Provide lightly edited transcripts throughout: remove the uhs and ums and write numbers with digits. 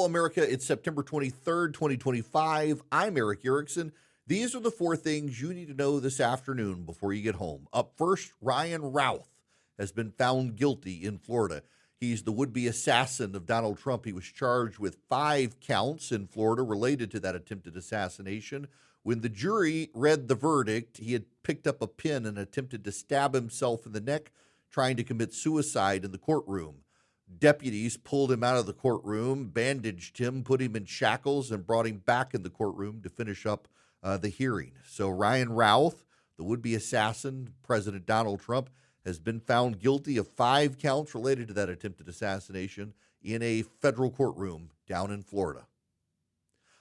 Hello, America. It's September 23rd, 2025. I'm Erick Erickson. These are the four things you need to know this afternoon before you get home. Up first, Ryan Routh has been found guilty in Florida. He's the would-be assassin of Donald Trump. He was charged with 5 counts in Florida related to that attempted assassination. When the jury read the verdict, he had picked up a pin and attempted to stab himself in the neck, trying to commit suicide in the courtroom. Deputies pulled him out of the courtroom, bandaged him, put him in shackles, and brought him back in the courtroom to finish up the hearing. So Ryan Routh, the would-be assassin, President Donald Trump, has been found guilty of 5 counts related to that attempted assassination in a federal courtroom down in Florida.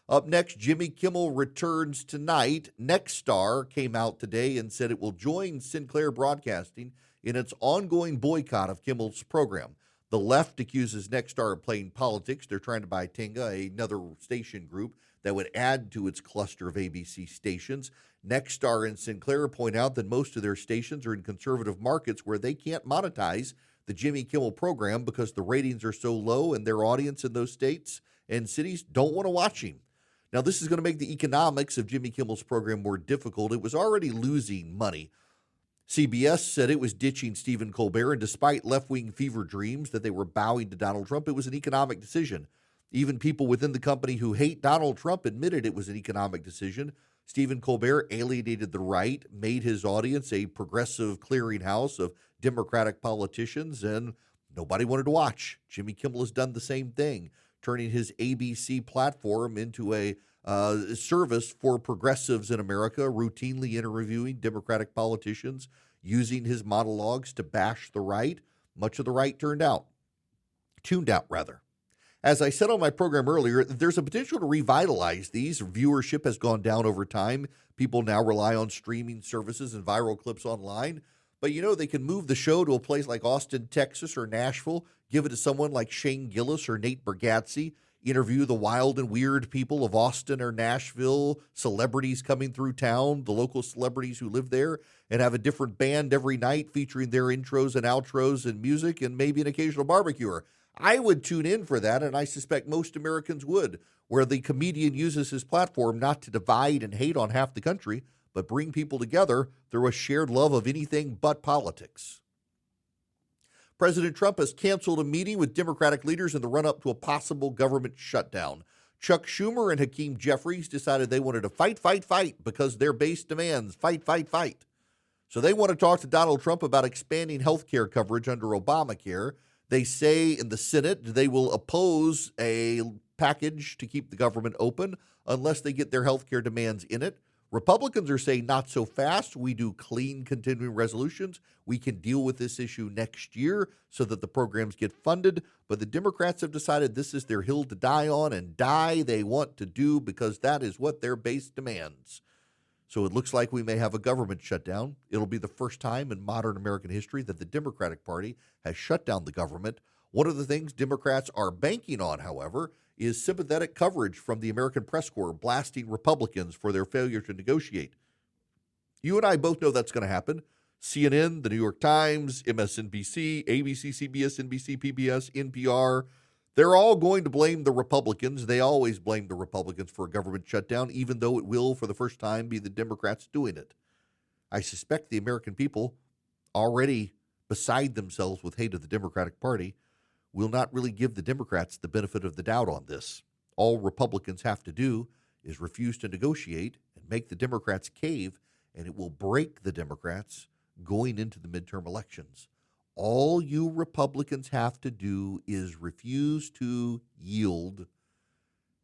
Up next, Jimmy Kimmel returns tonight. Nexstar came out today and said it will join Sinclair Broadcasting in its ongoing boycott of Kimmel's program. The left accuses Nexstar of playing politics. They're trying to buy Tinga, another station group that would add to its cluster of ABC stations. Nexstar and Sinclair point out that most of their stations are in conservative markets where they can't monetize the Jimmy Kimmel program because the ratings are so low and their audience in those states and cities don't want to watch him. Now, this is going to make the economics of Jimmy Kimmel's program more difficult. It was already losing money. CBS said it was ditching Stephen Colbert, and despite left-wing fever dreams that they were bowing to Donald Trump, it was an economic decision. Even people within the company who hate Donald Trump admitted it was an economic decision. Stephen Colbert alienated the right, made his audience a progressive clearinghouse of Democratic politicians, and nobody wanted to watch. Jimmy Kimmel has done the same thing, turning his ABC platform into a service for progressives in America, routinely interviewing Democratic politicians, using his monologues to bash the right. Much of the right tuned out. As I said on my program earlier, there's a potential to revitalize these. Viewership has gone down over time. People now rely on streaming services and viral clips online. But, they can move the show to a place like Austin, Texas, or Nashville, give it to someone like Shane Gillis or Nate Bargatze, interview the wild and weird people of Austin or Nashville, celebrities coming through town, the local celebrities who live there, and have a different band every night featuring their intros and outros and music and maybe an occasional barbecuer. I would tune in for that, and I suspect most Americans would, where the comedian uses his platform not to divide and hate on half the country, but bring people together through a shared love of anything but politics. President Trump has canceled a meeting with Democratic leaders in the run-up to a possible government shutdown. Chuck Schumer and Hakeem Jeffries decided they wanted to fight because their base demands fight. So they want to talk to Donald Trump about expanding health care coverage under Obamacare. They say in the Senate they will oppose a package to keep the government open unless they get their health care demands in it. Republicans are saying not so fast. We do clean continuing resolutions. We can deal with this issue next year so that the programs get funded. But the Democrats have decided this is their hill to die on, and die they want to do because that is what their base demands. So it looks like we may have a government shutdown. It'll be the first time in modern American history that the Democratic Party has shut down the government. One of the things Democrats are banking on, however, is sympathetic coverage from the American Press Corps blasting Republicans for their failure to negotiate. You and I both know that's going to happen. CNN, the New York Times, MSNBC, ABC, CBS, NBC, PBS, NPR, they're all going to blame the Republicans. They always blame the Republicans for a government shutdown, even though it will, for the first time, be the Democrats doing it. I suspect the American people, already beside themselves with hate of the Democratic Party, will not really give the Democrats the benefit of the doubt on this. All Republicans have to do is refuse to negotiate and make the Democrats cave, and it will break the Democrats going into the midterm elections. All you Republicans have to do is refuse to yield,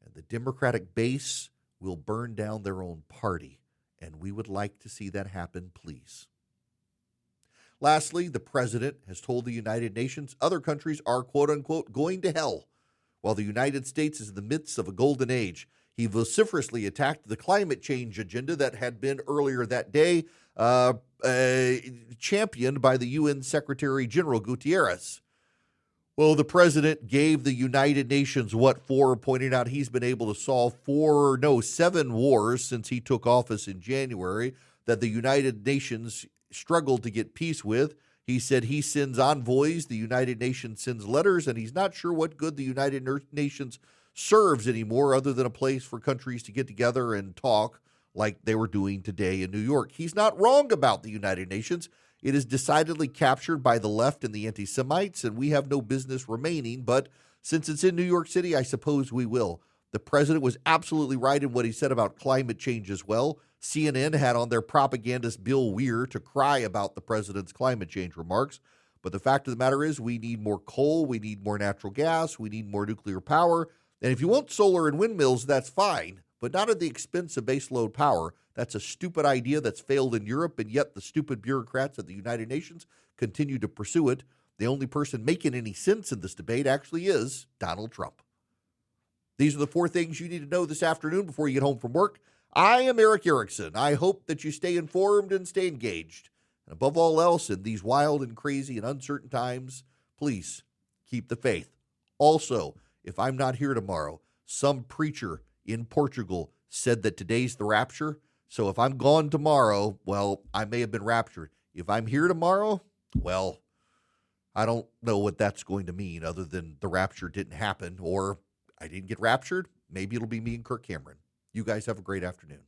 and the Democratic base will burn down their own party, and we would like to see that happen, please. Lastly, the president has told the United Nations other countries are, quote-unquote, going to hell, while the United States is in the midst of a golden age. He vociferously attacked the climate change agenda that had been earlier that day championed by the UN Secretary General Guterres. Well, the president gave the United Nations what for, pointing out he's been able to solve 7 wars since he took office in January that the United Nations struggled to get peace with. He said he sends envoys, the United Nations sends letters, and he's not sure what good the United Nations serves anymore other than a place for countries to get together and talk like they were doing today in New York. He's not wrong about the United Nations. It is decidedly captured by the left and the anti-Semites, and we have no business remaining. But since it's in New York City, I suppose we will. The president was absolutely right in what he said about climate change as well. CNN had on their propagandist Bill Weir to cry about the president's climate change remarks. But the fact of the matter is we need more coal, we need more natural gas, we need more nuclear power. And if you want solar and windmills, that's fine, but not at the expense of baseload power. That's a stupid idea that's failed in Europe, and yet the stupid bureaucrats at the United Nations continue to pursue it. The only person making any sense in this debate actually is Donald Trump. These are the 4 things you need to know this afternoon before you get home from work. I am Erick Erickson. I hope that you stay informed and stay engaged. And above all else, in these wild and crazy and uncertain times, please keep the faith. Also, if I'm not here tomorrow, some preacher in Portugal said that today's the rapture. So if I'm gone tomorrow, well, I may have been raptured. If I'm here tomorrow, well, I don't know what that's going to mean other than the rapture didn't happen or I didn't get raptured. Maybe it'll be me and Kirk Cameron. You guys have a great afternoon.